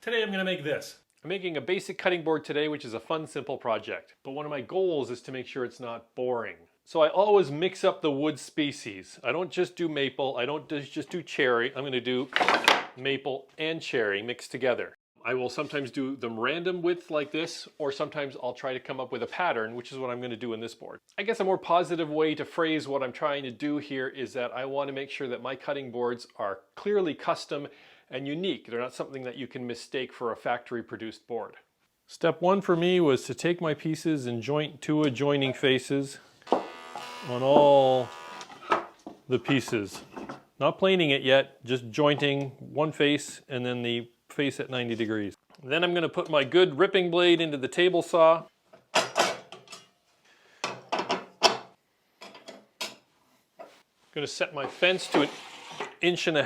Today I'm going to make this. I'm making a basic cutting board today, which is a fun, simple project. But one of my goals is to make sure it's not boring. So I always mix up the wood species. I don't just do maple, I don't just do cherry. I'm going to do maple and cherry mixed together. I will sometimes do them random width like this, or sometimes I'll try to come up with a pattern, which is what I'm going to do in this board. I guess a more positive way to phrase what I'm trying to do here is that I want to make sure that my cutting boards are clearly custom and unique. They're not something that you can mistake for a factory produced board. Step one for me was to take my pieces and joint two adjoining faces on all the pieces. Not planing it yet, just jointing one face and then the face at 90 degrees. Then I'm going to put my good ripping blade into the table saw. I'm going to set my fence to 1.5 inches.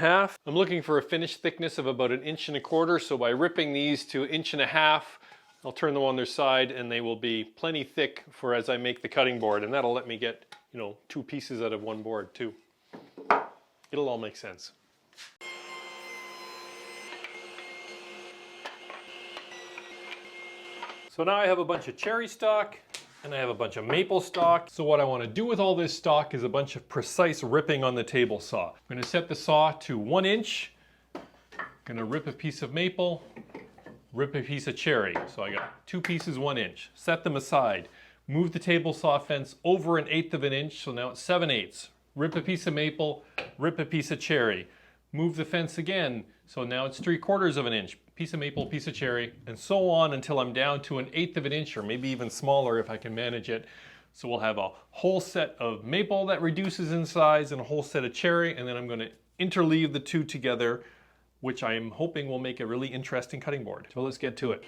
I'm looking for a finished thickness of about 1.25 inches, so by ripping these to 1.5 inches, I'll turn them on their side and they will be plenty thick for as I make the cutting board, and that'll let me get, you know, 2 pieces out of one board too. It'll all make sense. So now I have a bunch of cherry stock and I have a bunch of maple stock. So what I want to do with all this stock is a bunch of precise ripping on the table saw. I'm going to set the saw to 1 inch. I'm going to rip a piece of maple, rip a piece of cherry. So I got 2 pieces 1 inch. Set them aside. Move the table saw fence over 1/8 of an inch, so now it's 7/8. Rip a piece of maple, rip a piece of cherry. Move the fence again, so now it's 3/4 of an inch. Piece of maple, piece of cherry, and so on until I'm down to 1/8 of an inch, or maybe even smaller if I can manage it. So we'll have a whole set of maple that reduces in size and a whole set of cherry, and then I'm going to interleave the two together, which I am hoping will make a really interesting cutting board. So let's get to it.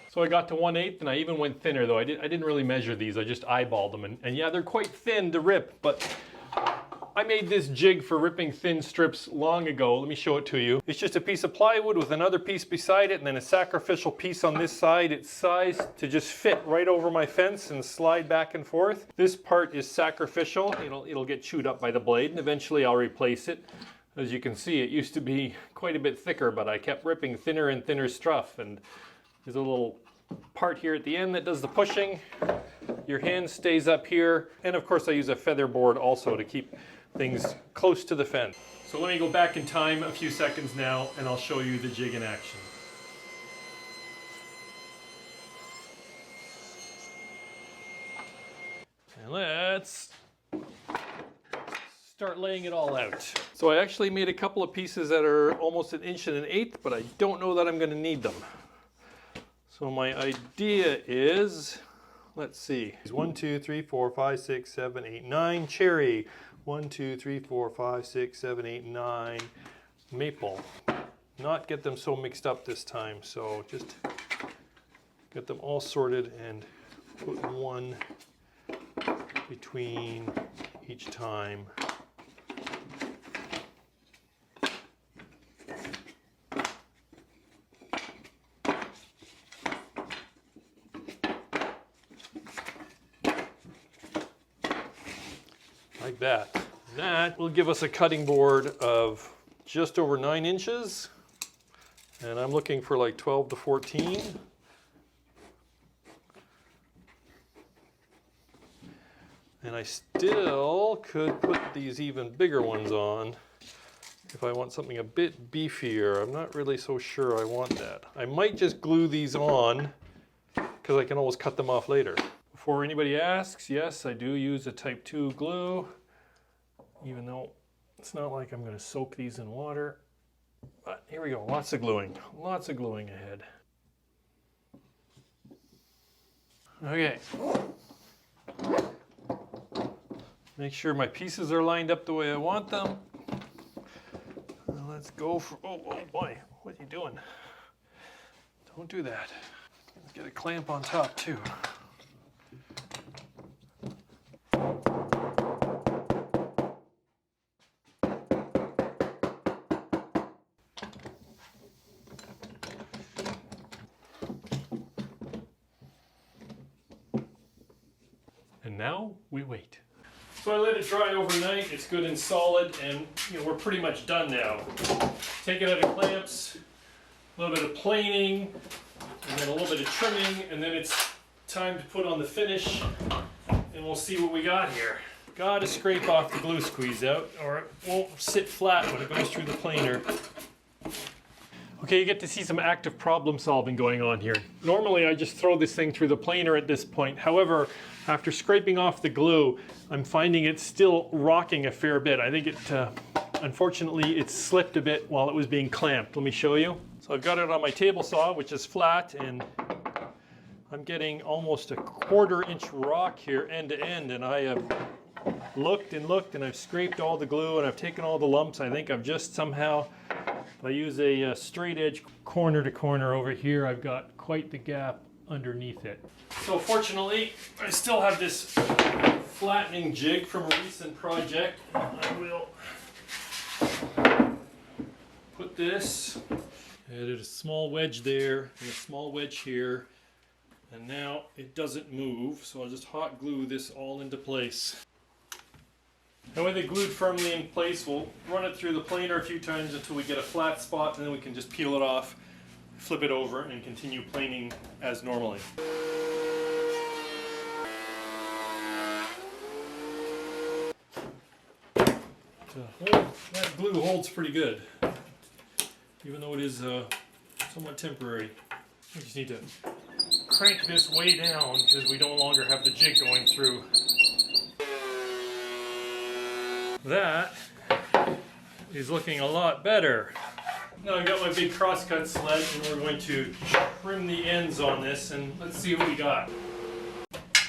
So I got to 1/8 and I even went thinner, though. I didn't really measure these, I just eyeballed them. And yeah, they're quite thin to rip, but I made this jig for ripping thin strips long ago. Let me show it to you. It's just a piece of plywood with another piece beside it and then a sacrificial piece on this side. It's sized to just fit right over my fence and slide back and forth. This part is sacrificial. It'll get chewed up by the blade and eventually I'll replace it. As you can see, it used to be quite a bit thicker, but I kept ripping thinner and thinner stuff, and there's a little part here at the end that does the pushing. Your hand stays up here, and of course I use a feather board also to keep things close to the fence. So let me go back in time a few seconds now and I'll show you the jig in action. And let's start laying it all out. So I actually made a couple of pieces that are almost 1 1/8 inches, but I don't know that I'm going to need them. So my idea is, let's see, 1, 2, 3, 4, 5, 6, 7, 8, 9 cherry. 1, 2, 3, 4, 5, 6, 7, 8, 9 maple. Not get them so mixed up this time, so just get them all sorted and put one between each time. Like that. And that will give us a cutting board of just over 9 inches. And I'm looking for like 12 to 14. And I still could put these even bigger ones on if I want something a bit beefier. I'm not really so sure I want that. I might just glue these on because I can always cut them off later. Before anybody asks, yes, I do use a type 2 glue, even though it's not like I'm going to soak these in water. But here we go, lots of gluing ahead. Okay. Make sure my pieces are lined up the way I want them. Let's go for, oh boy, what are you doing? Don't do that. Get a clamp on top too. And now we wait. So I let it dry overnight. It's good and solid, and we're pretty much done now. Take it out of clamps, a little bit of planing, and then a little bit of trimming, and then it's time to put on the finish, and we'll see what we got here. Gotta scrape off the glue squeeze out, or it won't sit flat when it goes through the planer. Okay, you get to see some active problem solving going on here. Normally I just throw this thing through the planer at this point. However, after scraping off the glue, I'm finding it's still rocking a fair bit. I think it, unfortunately, it slipped a bit while it was being clamped. Let me show you. So I've got it on my table saw, which is flat, and I'm getting almost a 1/4 inch rock here end to end, and I have looked and looked, and I've scraped all the glue, and I've taken all the lumps. I think I've just somehow, if I use a straight edge corner to corner over here, I've got quite the gap underneath it. So fortunately, I still have this flattening jig from a recent project. I will put this, added a small wedge there, and a small wedge here, and now it doesn't move, so I'll just hot glue this all into place. And with it glued firmly in place, we'll run it through the planer a few times until we get a flat spot, and then we can just peel it off, flip it over, and continue planing as normally. That glue holds pretty good, even though it is somewhat temporary. We just need to crank this way down because we no longer have the jig going through. That is looking a lot better. Now I've got my big crosscut sled, and we're going to trim the ends on this, and let's see what we got.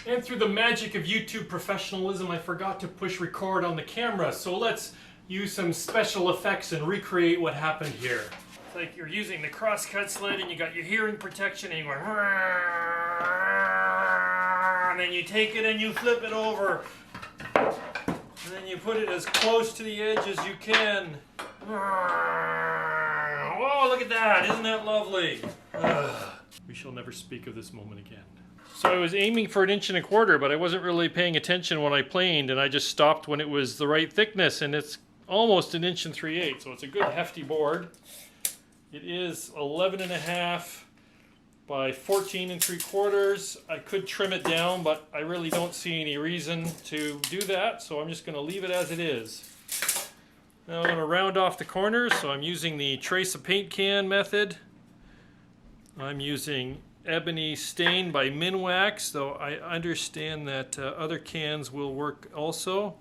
And through the magic of YouTube professionalism, I forgot to push record on the camera, so let's use some special effects and recreate what happened here. It's like you're using the crosscut sled, and you got your hearing protection, and you're going, and then you take it and you flip it over. And then you put it as close to the edge as you can. Oh, look at that! Isn't that lovely? We shall never speak of this moment again. So I was aiming for 1.25 inches, but I wasn't really paying attention when I planed, and I just stopped when it was the right thickness, and it's almost 1 3/8 inches, so it's a good hefty board. It is 11.5 by 14 3/4. I could trim it down, but I really don't see any reason to do that, so I'm just going to leave it as it is. Now I'm going to round off the corners, so I'm using the trace a paint can method. I'm using ebony stain by Minwax, though I understand that other cans will work also.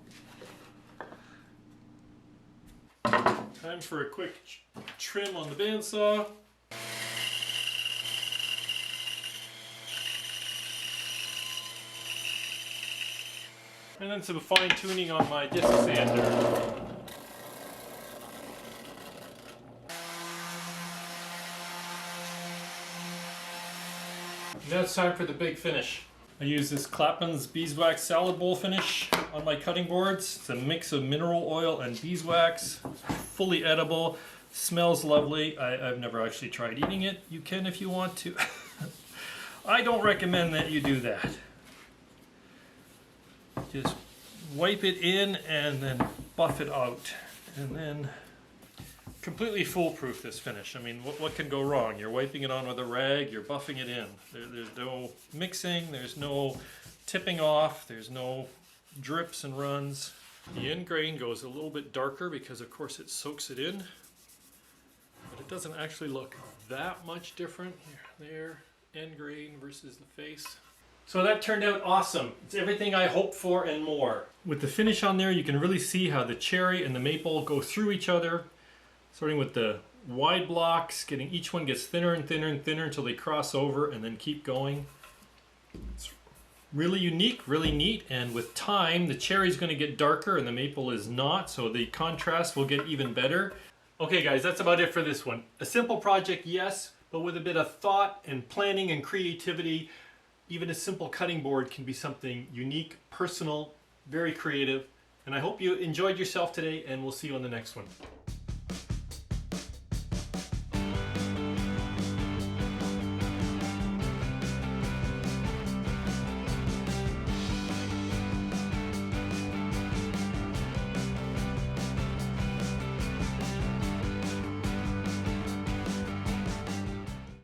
Time for a quick trim on the bandsaw. And then some fine tuning on my disc sander. Now it's time for the big finish. I use this Clapman's beeswax salad bowl finish on my cutting boards. It's a mix of mineral oil and beeswax, fully edible, smells lovely. I've never actually tried eating it. You can if you want to. I don't recommend that you do that. Just wipe it in and then buff it out, and then completely foolproof this finish. I mean, what can go wrong? You're wiping it on with a rag, you're buffing it in. There's no mixing, there's no tipping off, there's no drips and runs. The end grain goes a little bit darker because of course it soaks it in, but it doesn't actually look that much different. Here, there, end grain versus the face. So that turned out awesome. It's everything I hoped for and more. With the finish on there, you can really see how the cherry and the maple go through each other. Starting with the wide blocks, each one gets thinner and thinner and thinner until they cross over and then keep going. It's really unique, really neat, and with time the cherry is going to get darker and the maple is not, so the contrast will get even better. Okay guys, that's about it for this one. A simple project, yes, But with a bit of thought and planning and creativity, even a simple cutting board can be something unique, personal, very creative. And I hope you enjoyed yourself today, and we'll see you on the next one.